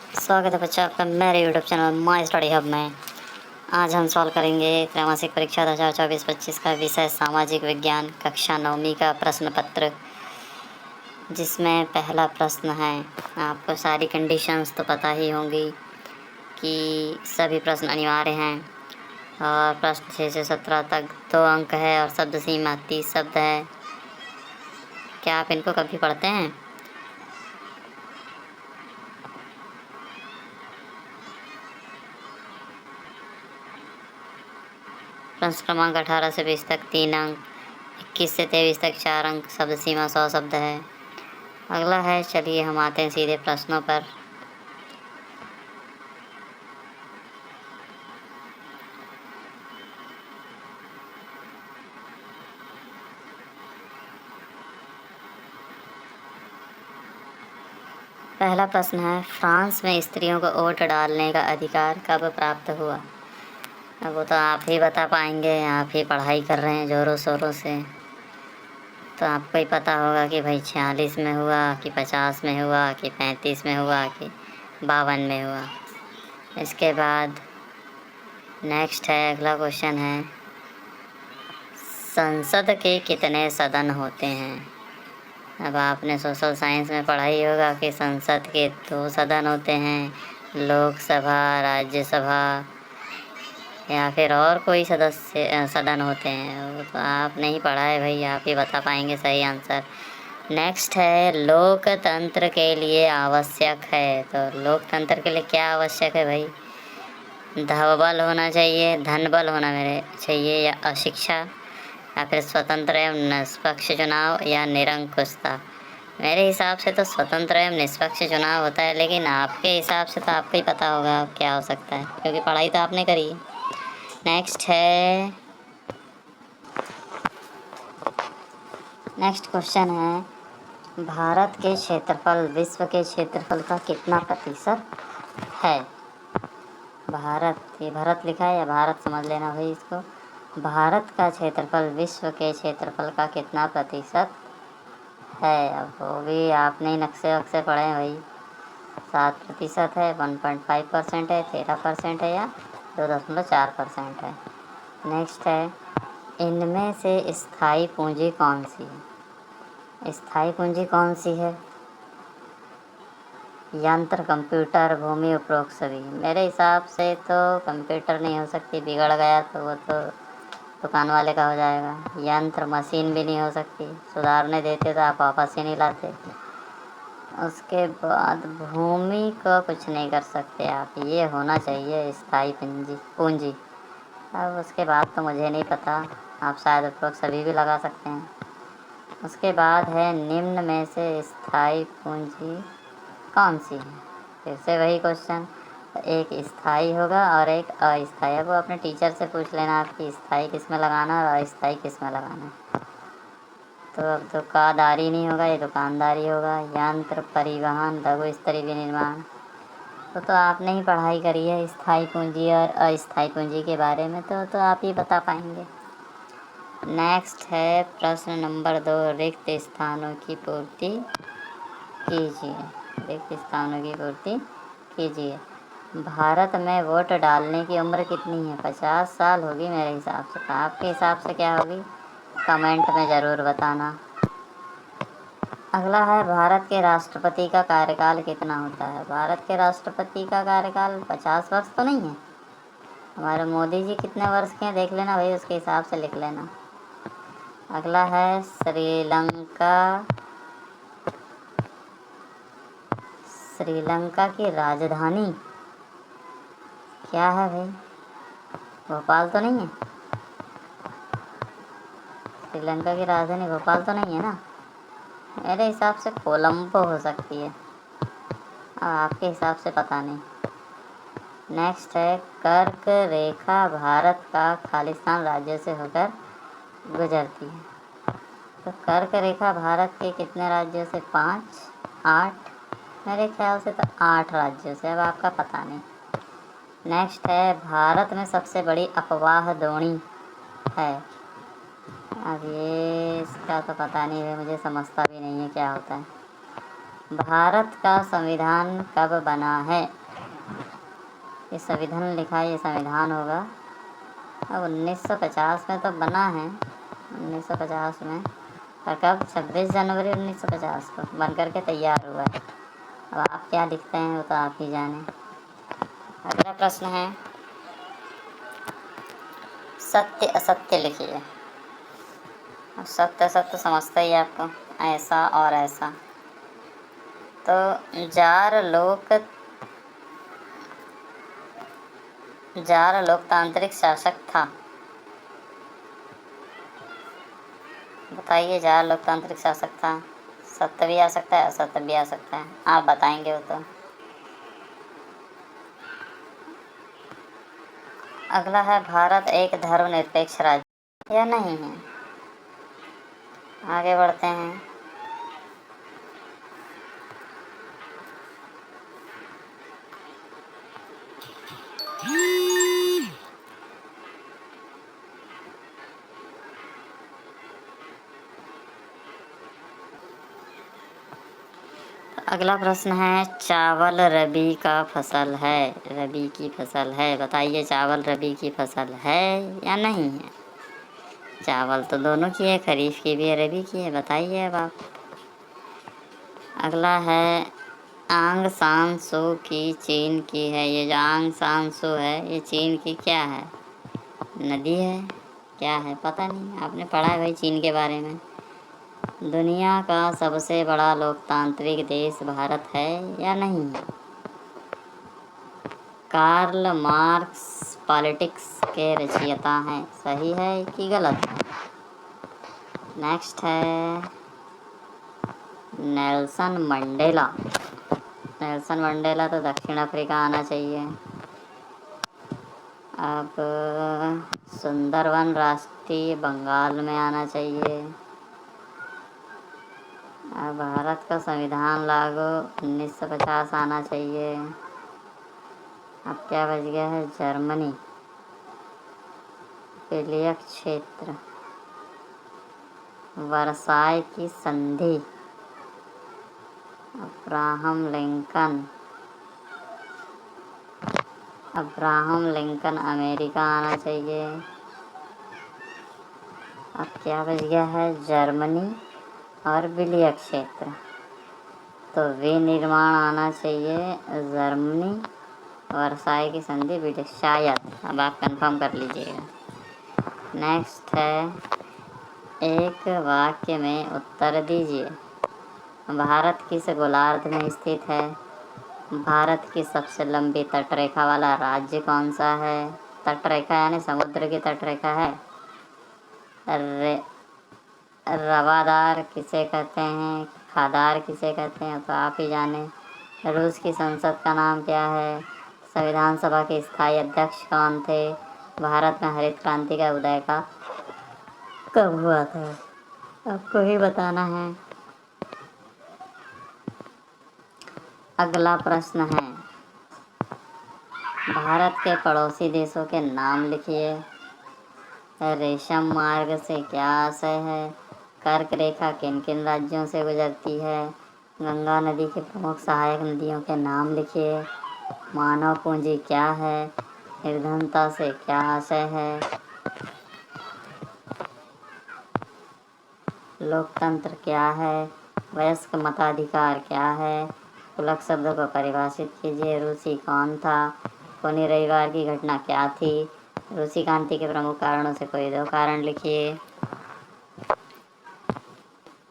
स्वागत है बच्चा आपका मेरे YouTube channel my study hub में। आज हम सॉल्व करेंगे त्रैमासिक परीक्षा 2024-25 का विषय सामाजिक विज्ञान कक्षा 9वीं का प्रश्न पत्र, जिसमें पहला प्रश्न है। आपको सारी कंडीशंस तो पता ही होंगी कि सभी प्रश्न अनिवार्य हैं और प्रश्न 6 से 17 तक 2 अंक है और शब्द सीमा 30 शब्द है। क्या आप इनको कभी पढ़ते हैं? प्रश्न क्रमांक 18 से 20 तक 3 अंक, 21 से 23 तक 4 अंक, शब्द सीमा 100 शब्द है। अगला है, चलिए हम आते हैं सीधे प्रश्नों पर। पहला प्रश्न है, फ्रांस में स्त्रियों को वोट डालने का अधिकार कब प्राप्त हुआ? अब वो तो आप ही बता पाएंगे, आप ही पढ़ाई कर रहे हैं ज़ोरों शोरों से, तो आपको ही पता होगा कि भाई 46 में हुआ कि 50 में हुआ कि 35 में हुआ कि 52 में हुआ। इसके बाद नेक्स्ट है, अगला क्वेश्चन है, संसद के कितने सदन होते हैं? अब आपने सोशल साइंस में पढ़ा ही होगा कि संसद के 2 सदन होते हैं, लोकसभा, राज्यसभा या फिर और कोई सदन होते हैं। वो तो आप नहीं पढ़ा है भाई, आप ही बता पाएंगे सही आंसर। नेक्स्ट है, लोकतंत्र के लिए आवश्यक है। तो लोकतंत्र के लिए क्या आवश्यक है भाई? धन होना चाहिए, धन बल होना मेरे चाहिए, या अशिक्षा, या फिर स्वतंत्र एवं निष्पक्ष चुनाव, या निरंकुशता। मेरे हिसाब से तो स्वतंत्र एवं निष्पक्ष चुनाव होता है, लेकिन आपके हिसाब से तो आपको ही पता होगा क्या हो सकता है, क्योंकि पढ़ाई तो आपने करी है। नेक्स्ट है, नेक्स्ट क्वेश्चन है, भारत के क्षेत्रफल विश्व के क्षेत्रफल का कितना प्रतिशत है? भारत, ये भारत लिखा है या भारत समझ लेना भाई इसको। भारत का क्षेत्रफल विश्व के क्षेत्रफल का कितना प्रतिशत है? अब वो भी आपने नक्शे वक्शे पढ़े हैं भाई। 7% है, 1.5% है, 13% है, या 2.4% है। नेक्स्ट है, इनमें से स्थायी पूंजी कौन सी है? स्थायी पूंजी कौन सी है? यंत्र, कंप्यूटर, भूमि, उपरोक्त सभी। मेरे हिसाब से तो कंप्यूटर नहीं हो सकती, बिगड़ गया तो वो तो दुकान वाले का हो जाएगा। यंत्र, मशीन भी नहीं हो सकती, सुधारने देते तो आप वापस ही नहीं लाते। उसके बाद भूमि को कुछ नहीं कर सकते आप, ये होना चाहिए स्थायी पूंजी। अब उसके बाद तो मुझे नहीं पता, आप शायद उपरोक्त सभी भी लगा सकते हैं। उसके बाद है, निम्न में से स्थायी पूंजी कौन सी है? फिर से वही क्वेश्चन, एक स्थायी होगा और एक अस्थायी। अब वो अपने टीचर से पूछ लेना आपकी स्थायी किस में लगाना और अस्थायी किस में लगाना है। तो अब दुकानदारी नहीं होगा, ये दुकानदारी होगा। यंत्र, परिवहन, लघु स्तरीय विनिर्माण। तो आपने ही पढ़ाई करी है स्थायी पूंजी और अस्थायी पूंजी के बारे में, तो आप ही बता पाएंगे। नेक्स्ट है प्रश्न नंबर 2, रिक्त स्थानों की पूर्ति कीजिए। रिक्त स्थानों की पूर्ति कीजिए। भारत में वोट डालने की उम्र कितनी है? 50 साल होगी मेरे हिसाब से। तो आपके हिसाब से क्या होगी? कमेंट में ज़रूर बताना। अगला है, भारत के राष्ट्रपति का कार्यकाल कितना होता है? भारत के राष्ट्रपति का कार्यकाल 50 वर्ष तो नहीं है। हमारे मोदी जी कितने वर्ष के हैं देख लेना भाई, उसके हिसाब से लिख लेना। अगला है, श्रीलंका की राजधानी क्या है भाई? भोपाल तो नहीं है? श्रीलंका की राजधानी भोपाल तो नहीं है ना? मेरे हिसाब से कोलंबो हो सकती है, आपके हिसाब से पता नहीं। नेक्स्ट है, कर्क रेखा भारत का खालिस्तान राज्य से होकर गुजरती है। तो कर्क रेखा भारत के कितने राज्यों से? 5, 8, मेरे ख्याल से तो 8 राज्यों से, अब आपका पता नहीं। नेक्स्ट है, भारत में सबसे बड़ी अपवाह द्रोणी है। अब ये इसका तो पता नहीं है, मुझे समझता भी नहीं है क्या होता है। भारत का संविधान कब बना है? ये संविधान लिखा है, ये संविधान होगा। अब 1950 में तो बना है, 1950 में, और कब? 26 जनवरी 1950 को बन करके तैयार हुआ है। अब आप क्या लिखते हैं वो तो आप ही जाने। अगला प्रश्न है, सत्य असत्य लिखिए। अब सत्य असत्य समझते ही आपको, ऐसा और ऐसा। तो जार लोकतांत्रिक शासक था। बताइए, जार लोकतांत्रिक शासक था। सत्य भी आ सकता है, असत्य भी आ सकता है, आप बताएंगे वो तो। अगला है, भारत एक धर्मनिरपेक्ष राज्य या नहीं है? आगे बढ़ते हैं। अगला प्रश्न है, चावल रबी का फसल है, रबी की फसल है। बताइए, चावल रबी की फसल है या नहीं है? चावल तो दोनों की है, खरीफ की भी है, रबी की है। बताइए अब आप। अगला है, आंग सान सू की चीन की है। ये जो आंग सान सू है, ये चीन की क्या है? नदी है? क्या है पता नहीं, आपने पढ़ा है भाई चीन के बारे में। दुनिया का सबसे बड़ा लोकतांत्रिक देश भारत है या नहीं है? कार्ल मार्क्स पॉलिटिक्स के रचयिता हैं। सही है कि गलत है? नेक्स्ट है, नेल्सन मंडेला। नेल्सन मंडेला तो दक्षिण अफ्रीका आना चाहिए। अब सुंदरवन राष्ट्रीय बंगाल में आना चाहिए। अब भारत का संविधान लागू 1950 आना चाहिए। अब क्या बच गया है? जर्मनी, विलियक क्षेत्र, वर्साई की संधि, अब्राहम लिंकन अमेरिका आना चाहिए। अब क्या बच गया है? जर्मनी और विलियक क्षेत्र। तो विनिर्माण आना चाहिए, जर्मनी, वर्साई की संधि, विलियक, शायद। अब आप कंफर्म कर लीजिएगा। नेक्स्ट है, एक वाक्य में उत्तर दीजिए। भारत किस गोलार्ध में स्थित है? भारत की सबसे लंबी तटरेखा वाला राज्य कौन सा है? तटरेखा यानी समुद्र की तटरेखा है। रवादार किसे कहते हैं? खादार किसे कहते हैं? तो आप ही जाने। रूस की संसद का नाम क्या है? संविधान सभा के स्थायी अध्यक्ष कौन थे? भारत में हरित क्रांति का उदय का कब हुआ था? आपको ही बताना है। अगला प्रश्न है, भारत के पड़ोसी देशों के नाम लिखिए। रेशम मार्ग से क्या आशय है? कर्क रेखा किन किन राज्यों से गुजरती है? गंगा नदी के प्रमुख सहायक नदियों के नाम लिखिए। मानव पूंजी क्या है? निर्धनता से क्या आशय है? लोकतंत्र क्या है? वयस्क मताधिकार क्या है? पुलक शब्द को परिभाषित कीजिए। रूसी कौन था? खूनी रविवार की घटना क्या थी? रूसी क्रांति के प्रमुख कारणों से कोई दो कारण लिखिए।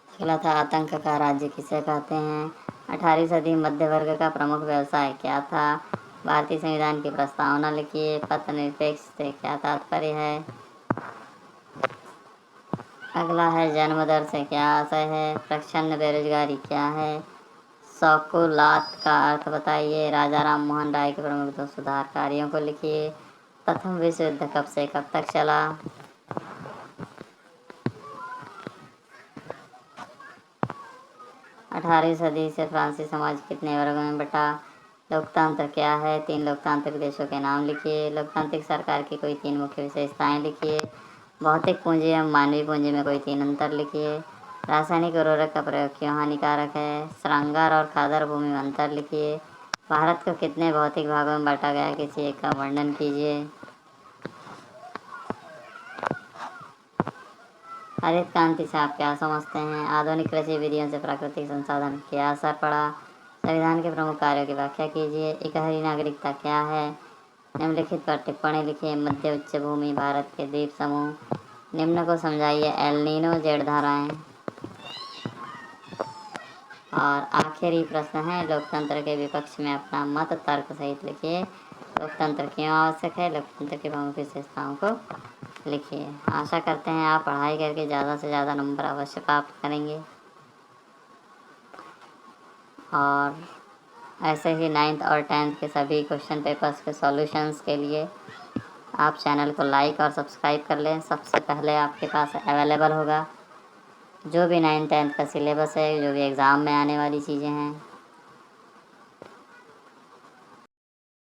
अगला था, आतंक का राज्य किसे कहते हैं? 18वीं सदी मध्य वर्ग का प्रमुख व्यवसाय क्या था? भारतीय संविधान की प्रस्तावना लिखिए। पथ निरपेक्ष से क्या तात्पर्य है? अगला है, जन्म दर से क्या आशय है? प्रच्छन्न बेरोजगारी क्या है? शौकुलात का अर्थ बताइए। राजा राम मोहन राय के प्रमुख दो सुधार कार्यों को लिखिए। प्रथम विश्व युद्ध कब से कब तक चला? 18वीं सदी से फ्रांसीसी समाज कितने वर्गों में बटा? लोकतंत्र क्या है? 3 लोकतांत्रिक देशों के नाम लिखिए। लोकतांत्रिक सरकार की कोई 3 मुख्य विशेषताएं लिखिए। भौतिक पूंजी एवं मानवीय पूंजी में कोई 3 अंतर लिखिए। रासायनिक उर्वरक का प्रयोग क्यों हानिकारक है? श्रृंगार और खादर भूमि में अंतर लिखिए। भारत को कितने भौतिक भागों में बांटा गया है? किसी एक का वर्णन कीजिए। हरित क्रांति से आप क्या समझते हैं? आधुनिक कृषि विधियों से प्राकृतिक संसाधन क्या असर पड़ा? संविधान के प्रमुख कार्यों की व्याख्या कीजिए। इकहरी नागरिकता क्या है? निम्नलिखित पर टिप्पणी लिखिए। मध्य उच्च भूमि, भारत के द्वीप समूह। निम्न को समझाइए। एल नीनो, जेड धाराएं। और आखिरी प्रश्न है, लोकतंत्र के विपक्ष में अपना मत तर्क सहित लिखिए। लोकतंत्र क्यों आवश्यक है? लोकतंत्र की प्रमुख विशेषताओं को लिखिए। आशा करते हैं आप पढ़ाई करके ज़्यादा से ज़्यादा नंबर अवश्य प्राप्त करेंगे। और ऐसे ही 9th और 10th के सभी क्वेश्चन पेपर्स के सॉल्यूशंस के लिए आप चैनल को लाइक और सब्सक्राइब कर लें। सबसे पहले आपके पास अवेलेबल होगा जो भी 9th 10th का सिलेबस है, जो भी एग्ज़ाम में आने वाली चीज़ें हैं।